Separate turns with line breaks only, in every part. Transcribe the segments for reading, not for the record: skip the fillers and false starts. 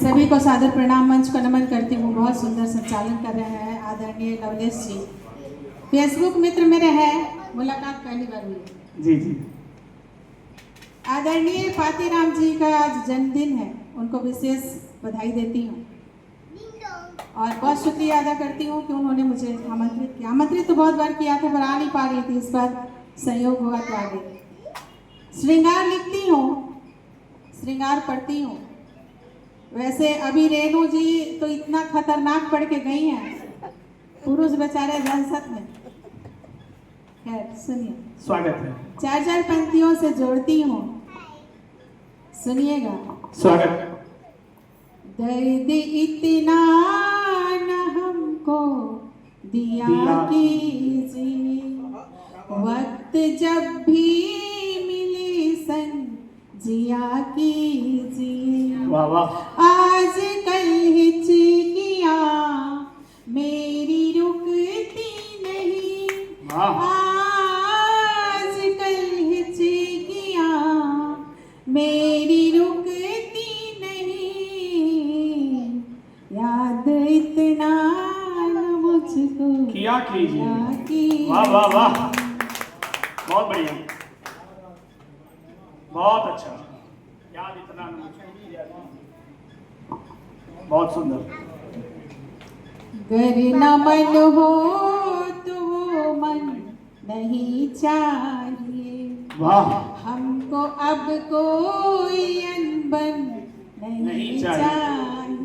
सभी को सादर प्रणाम, मंच को नमन करती हूँ। बहुत सुंदर संचालन कर रहे हैं आदरणीय लवलेश जी। फेसबुक मित्र मेरे हैं, मुलाकात पहली बार हुई।
जी जी।
आदरणीय पातीराम जी का आज जन्मदिन है, उनको विशेष बधाई देती हूँ और बहुत शुक्रिया अदा करती हूँ कि उन्होंने मुझे आमंत्रित किया। आमंत्रित तो बहुत बार किया था पर आ नहीं पा रही थी, इस बार संयोग हुआ तो आ गई। श्रृंगार लिखती हूँ, श्रृंगार पढ़ती हूँ। वैसे अभी रेणु जी तो इतना खतरनाक पढ़ के गई हैं, पुरुष बेचारे दहशत में। खैर सुनिए,
स्वागत है।
चार चार पंक्तियों से जोड़ती हूँ, सुनिएगा।
स्वागत।
दर्द इतना न हमको दिया कीजिए, वक्त जब भी मिली जिया कीजिए।
वाह वाह।
आज कल हिचकियाँ मेरी रुकती नहीं, आज कल हिचकियाँ मेरी रुकती नहीं, याद इतना न मुझको
किया कीजिए। वाह वाह वाह, बहुत बढ़िया, बहुत अच्छा। याद इतना न मुझको, बहुत सुंदर।
गर न मन हो तो वो मन नहीं चाहिए,
वाह।
हमको अब कोई अनबन नहीं चाहिए।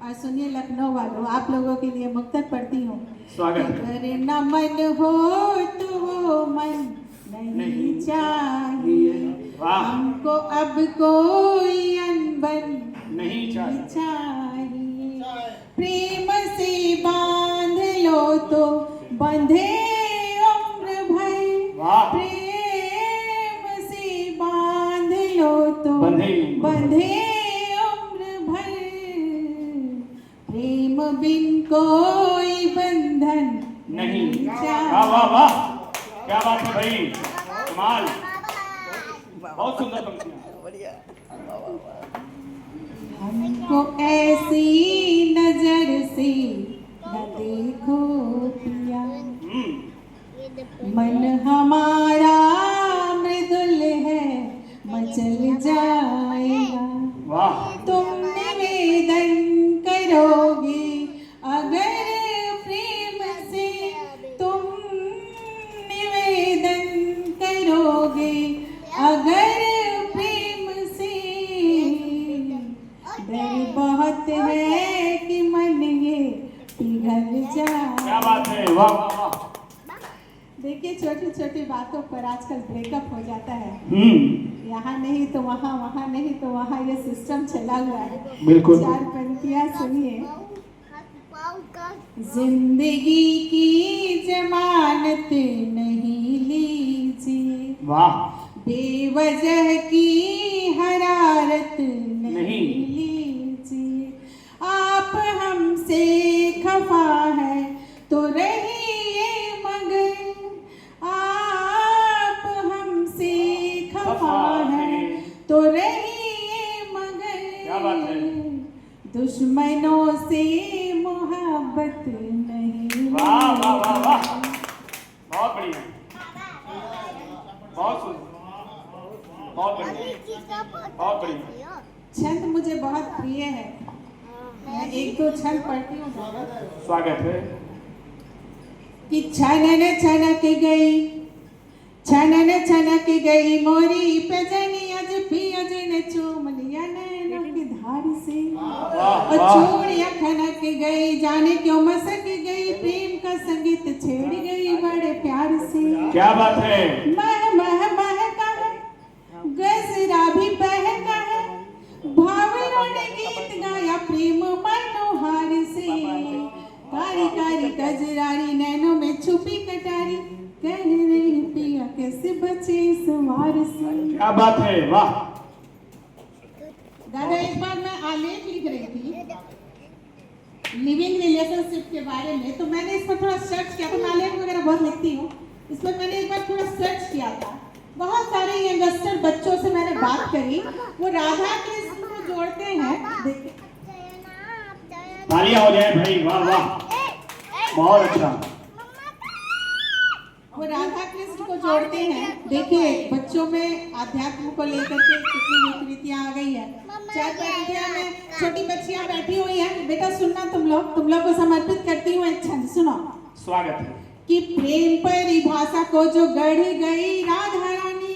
और सुनिए लखनऊ वालों, आप लोगों के लिए मुक्तक पढ़ती हूँ।
स्वागत।
गर न मन हो तो वो मन नहीं चाहिए, हमको अब कोई अनबन नहीं चाहिए। प्रेम से बांध लो तो बंधे उम्र भर, प्रेम से बांध लो तो बंधे उम्र भर, प्रेम बिन कोई बंधन नहीं चाहिए।
वाह वाह वाह, क्या बात है भाई, कमाल, बहुत सुंदर पंक्तियां।
हमको ऐसी नजर से न देखो पिया, मन हमारा मृदुल है मचल जाएगा। तुम निवेदन करोगे अगर प्रेम से, तुम निवेदन करोगे अगर प्रेम से, डर बहुत है कि मन ये पिघल जाए।
क्या बात है, वाह वाह वाह।
देखिए छोटी छोटी बातों पर आजकल ब्रेकअप हो जाता है। यहाँ नहीं तो वहाँ, वहाँ नहीं तो वहाँ, ये सिस्टम चला हुआ है।
बिल्कुल।
चार पंक्तियाँ सुनिए। जिंदगी की जमानत नहीं लीजिए,
वाह।
बेवजह की हरारत नहीं लीजिए, आप हमसे खफा है तो रहिए मगर, आप हमसे खफा है तो रहिए मगर,
क्या बात है,
दुश्मनों से मोहब्बत नहीं।
वाह वाह वाह वाह, बहुत बढ़िया, बहुत सुंदर, बहुत बढ़िया, बहुत बढ़िया।
छंद मुझे बहुत प्रिय है, मैं एक दो छंद पढ़ती हूँ।
स्वागत है।
कि छनन छनक गई, छनन छनक गई मोरी पैजनी, अज पियज ने चूम लिया नैनों की धार से, और चूड़ियां खनक गई जाने क्यों मसक गई, प्रेम का संगीत छेड़ गई बड़े प्यार से।
क्या बात है।
मह मह मह का है, गजरा भी बहका है, भावरों ने गीत गाया प्रेम मनोहार से, कारी कारी कजरारी नैनों में छुपी कटारी, कह रही पिया कैसे बचे इस वार से।
क्या बात है, वाह।
दादा एक बार मैं आलेख लिख रही थी लिविंग रिलेशनशिप के बारे में, तो मैंने इस पर थोड़ा सर्च किया था। मैं आलेख वगैरह बहुत लिखती हूँ, इस पर मैंने एक बार थोड़ा सर्च किया था। बहुत सारे यंगस्टर बच्चों से मैंने बात करी, वो राधा कृष्ण को जोड़ते हैं। देखिए
तालियां हो जाए भाई, वाह वाह, बहुत अच्छा।
वो राधा कृष्ण को जोड़ते हैं। देखिए बच्चों में अध्यात्म को लेकर के कितनी विकृतियां आ गई है। चार पंक्तियां में छोटी बच्चियां बैठी हुई हैं। बेटा सुनना, तुम लोग को समर्पित करती हूँ एक छंद, सुनो।
स्वागत है।
कि प्रेम परिभाषा को जो गढ़ गई राधा रानी,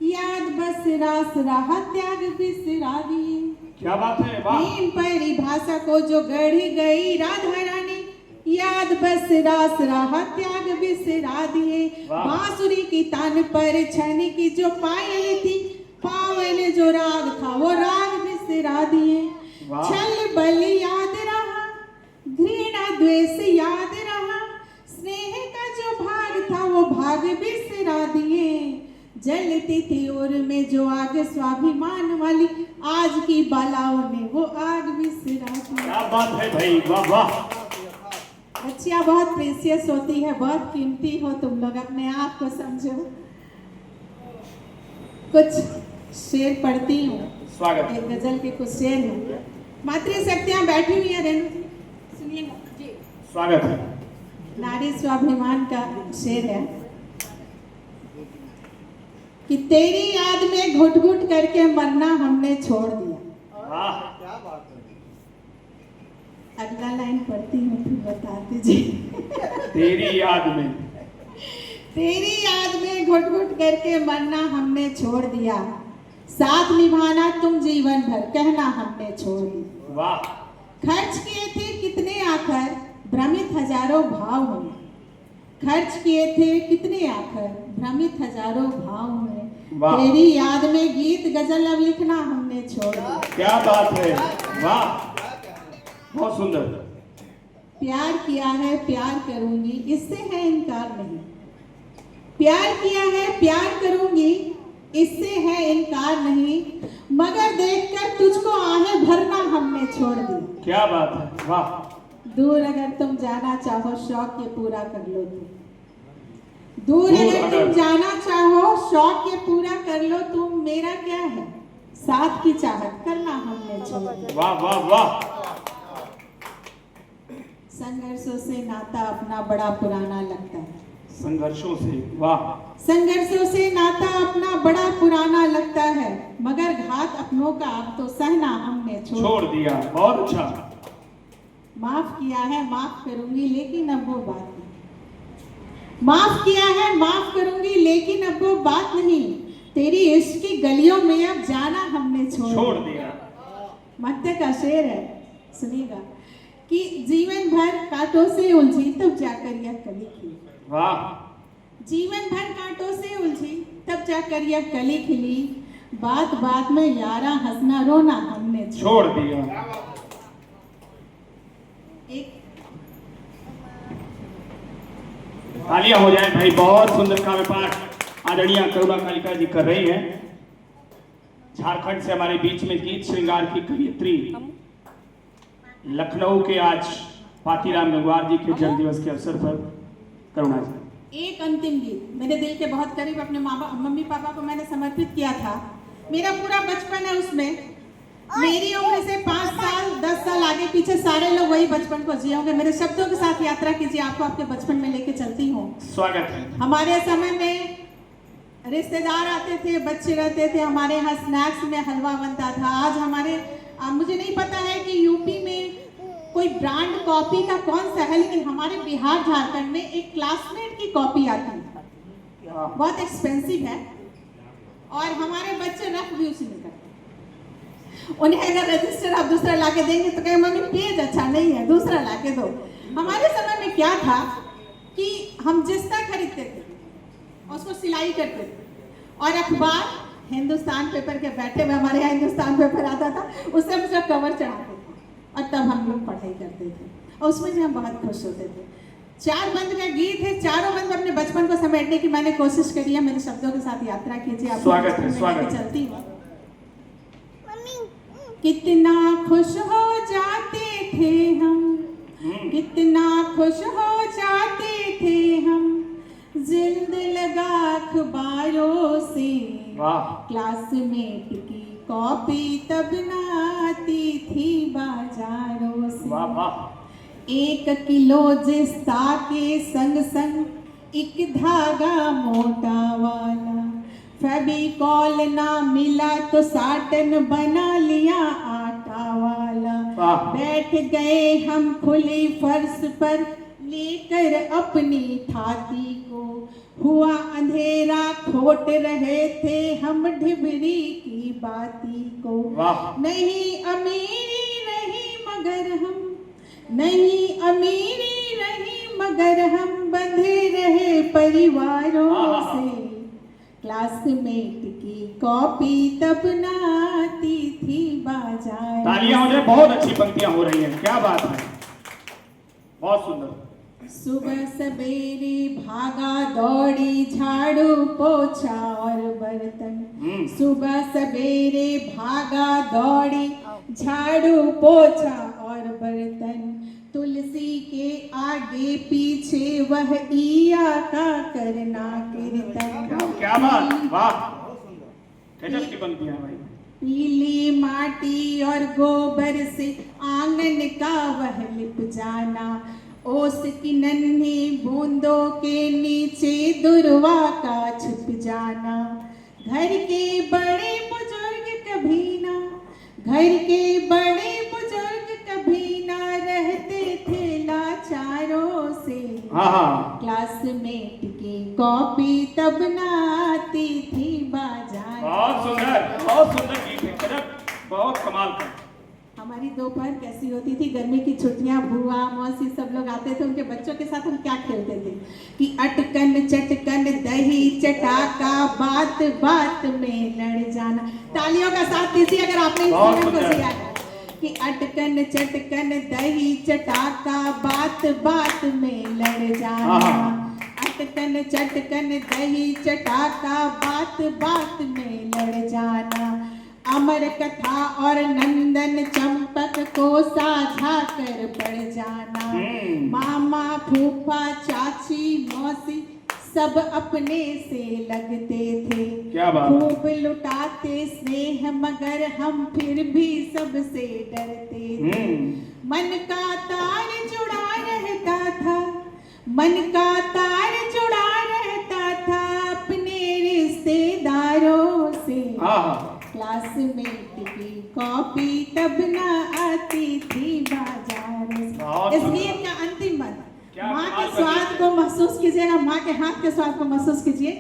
याद बस रास रहा त्याग बिसरा दिए।
क्या बात है, वाह।
प्रेम परिभाषा को जो गढ़ गई राधा रानी, याद बस रास रहा त्याग बिसरा दिए। बांसुरी की तान पर छन की जो पायल थी, पावन जो राग था वो राग बिसरा दिए। छल बल याद रहा, घृणा द्वेष याद रहा, स्नेह का जो भाग था वो भाग बिसरा दिए। जलती थी और में जो आग स्वाभिमान वाली, आज की बालाओं ने वो आग बिसरा दी।
क्या बात है भाई, वाह वाह।
बच्चियां बहुत प्रेशियस होती है, बहुत कीमती हो, तुम लोग अपने आप को समझो। कुछ शेर पढ़ती हूँ,
स्वागत।
एक गजल के कुछ शेर हैं। मातृशक्तियां बैठी हुई है, रेणु सुनिए जी।
स्वागत है।
नारी स्वाभिमान का शेर है कि तेरी याद में घुट घुट करके मरना हमने छोड़ दिया।
वाह,
अगला लाइन पढ़ती हूँ फिर बता दीजिए।
तेरी याद में,
तेरी याद में घुट घुट करके मरना हमने छोड़ दिया, साथ निभाना तुम जीवन भर कहना हमने छोड़ दिया।
वाह।
खर्च किए थे कितने आकर भ्रमित हजारों भाव में, खर्च किए थे कितने आकर भ्रमित हजारों भाव में। तेरी याद में गीत गजल अब लिखना हमने छोड़ दिया।
क्या बात है, वाह, बहुत सुंदर।
प्यार किया है प्यार करूंगी, इससे है इनकार नहीं। प्यार किया है प्यार करूंगी, इससे है इनकार नहीं, मगर देखकर तुझको आहें भरना हमने छोड़ दी।
क्या बात है, वाह।
दूर अगर तुम जाना चाहो शौक ये पूरा कर लो तुम, दूर अगर तुम जाना चाहो शौक ये पूरा कर लो तुम, मेरा क्या है साथ की चाहत करना हमने छोड़ दी।
वाह वाह वाह।
संघर्षों से नाता अपना बड़ा पुराना लगता है,
संघर्षों से, वाह।
संघर्षों से नाता अपना बड़ा पुराना लगता है, मगर घात अपनों का अब तो सहना हमने छोड़
दिया। बहुत अच्छा।
माफ किया है माफ करूंगी लेकिन अब वो बात नहीं, माफ किया है माफ करूंगी लेकिन अब वो बात नहीं, तेरी इश्क की गलियों में अब जाना हमने छोड़ दिया। मत्ते का शेर है, सुनिएगा कि जीवन भर कांटों से उलझी तब जाकर यह कली खिली।
वाह।
जीवन भर कांटों से उलझी तब जाकर यह कली खिली, बात बात में यारा हंसना रोना हमने
छोड़ दिया।
एक
तालियां हो जाए भाई, बहुत सुंदर काव्य पाठ आदरणीय करुणा कालिका जी कर रही हैं। झारखंड से हमारे बीच में गीत श्रृंगार की कवियत्री, लखनऊ के आज पातीराम गंगवार जी के जन्म दिवस के अवसर पर करुणा जी।
एक अंतिम गीत मेरे दिल के बहुत करीब, अपने मम्मी पापा को मैंने समर्पित किया था। मेरा पूरा बचपन है उसमें, मेरी उम्र से 5 साल 10 साल आगे पीछे सारे लोग वही बचपन को जिए होंगे। मेरे शब्दों के साथ यात्रा कीजिए, आपको आपके बचपन में लेके चलती हूँ।
स्वागत है।
हमारे समय में रिश्तेदार आते थे, बच्चे रहते थे, हमारे यहाँ स्नैक्स में हलवा बनता था। आज मुझे नहीं पता है कि यूपी में कोई ब्रांड कॉपी का कौन सा है, लेकिन हमारे बिहार झारखंड में एक क्लासमेट की कॉपी आती है, बहुत एक्सपेंसिव है, और हमारे बच्चे रफ भी उसी में करते हैं। उन्हें अगर रजिस्टर आप दूसरा ला के देंगे तो कहें मम्मी पेज अच्छा नहीं है, दूसरा ला के दो। हमारे समय में क्या था कि हम जिस्ता खरीदते थे, उसको सिलाई करते थे, और अखबार हिंदुस्तान पेपर के बैठे हुए, हमारे यहाँ हिंदुस्तान पेपर आता था, उससे हम उसका कवर चढ़ाते थे और तब हम लोग पढ़ाई करते थे, और उसमें भी हम बहुत खुश होते थे। 4 बंद का गीत है, चारों बंद अपने बचपन को समेटने की मैंने कोशिश करी है। मेरे शब्दों के साथ यात्रा कीजिए, आप
स्वागत है, स्वागत।
चलती हूँ। कितना खुश हो जाते थे हम, कितना खुश हो जाते थे हम, जिल्द लगा अखबारों से क्लासमेट की कॉपी तब ना आती थी बाजारों से।
वाह वाह।
1 किलो जिस्ता के संग संग एक धागा मोटा वाला, फेविकॉल ना मिला तो साटन बना लिया आटा वाला।
वाह।
बैठ गए हम खुली फर्श पर लेकर अपनी थाती को, हुआ अंधेरा खोट रहे थे हम ढिबरी की बाती को।
वाह।
नहीं अमीरी रही मगर हम, नहीं अमीरी रही मगर हम बंधे रहे परिवारों से। क्लासमेट की कॉपी तब ना आती थी बाजार।
तालियां हो जाए, बहुत अच्छी पंक्तियां हो रही हैं, क्या बात है, बहुत सुंदर।
सुबह सवेरे भागा दौड़ी झाड़ू पोछा और बर्तन। सुबह सवेरे भागा दौड़ी झाड़ू पोछा और बर्तन, तुलसी के आगे पीछे वह ईया का करना कीर्तन।
क्या बात, वाह, गजब की पंक्तियां भाई।
पीली माटी और गोबर से आंगन का वह लिप जाना, ओस की नन्ही बूंदों के नीचे दुर्वा का छुप जाना। घर के बड़े बुजुर्ग कभी ना, घर के बड़े बुजुर्ग कभी ना रहते थे लाचारों से। क्लासमेट की कॉपी तब ना आती थी बाजार।
बहुत सुंदर गीत है, गजब, बहुत कमाल का।
हमारी दोपहर कैसी होती थी, गर्मी की छुट्टियां, बुआ मौसी सब लोग आते थे, उनके बच्चों के साथ हम क्या खेलते थे कि अटकन चटकन दही चटाका बात बात में लड़ जाना। तालियों का साथ दीजिए अगर आपने इस को सिया कि अटकन चटकन दही चटाका बात बात में लड़ जाना। अटकन चटकन दही चटाका बात बात में लड़ जाना। अमर कथा और नंदन चंपक को साझा कर पढ़ जाना। मामा फूफा चाची मौसी सब अपने से लगते थे,
क्या बात।
खूब लुटाते स्नेह मगर हम फिर भी सबसे डरते थे। मन का तार जुड़ा रहता था, मन का तार जुड़ा रहता था अपने रिश्तेदारों से। क्लासमेट की कॉपी तब ना आती थी बाजार से। इस गीत का अंतिम पद, माँ के स्वाद को महसूस कीजिएगा, माँ के हाथ के स्वाद को महसूस कीजिए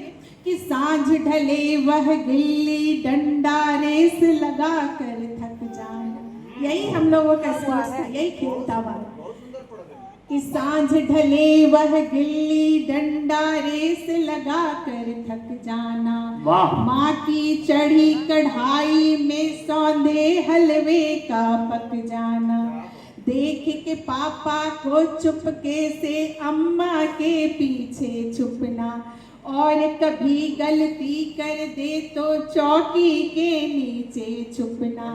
कि सांझ ढले वह गिल्ली डंडा रेस लगा कर थक जाना। यही हम लोगों का स्पोर्ट्स था, यही खेल था हमारा कि सांझ ढले वह गिल्ली डंडा रेस लगा कर थक जाना। माँ की चढ़ी कढ़ाई में सौंधे हलवे का पक जाना। देख के पापा को चुपके से अम्मा के पीछे छुपना, और कभी गलती कर दे तो चौकी के नीचे छुपना।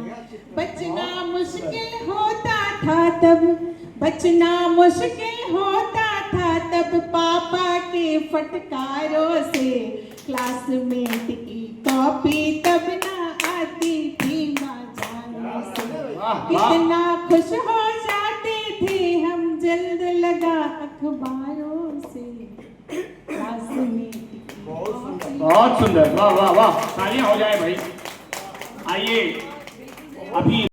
बचना मुश्किल होता था तब, बचना मुश्किल होता था तब पापा के फटकारों से। क्लासमेट की कॉपी तब ना आती थी बाजारों से। कितना खुश हो जाते थे हम जल्द लगा अखबारों से। क्लासमेट
बहुत सुंदर, वाह वाह वाह, तालियां हो जाए भाई। आइए अभी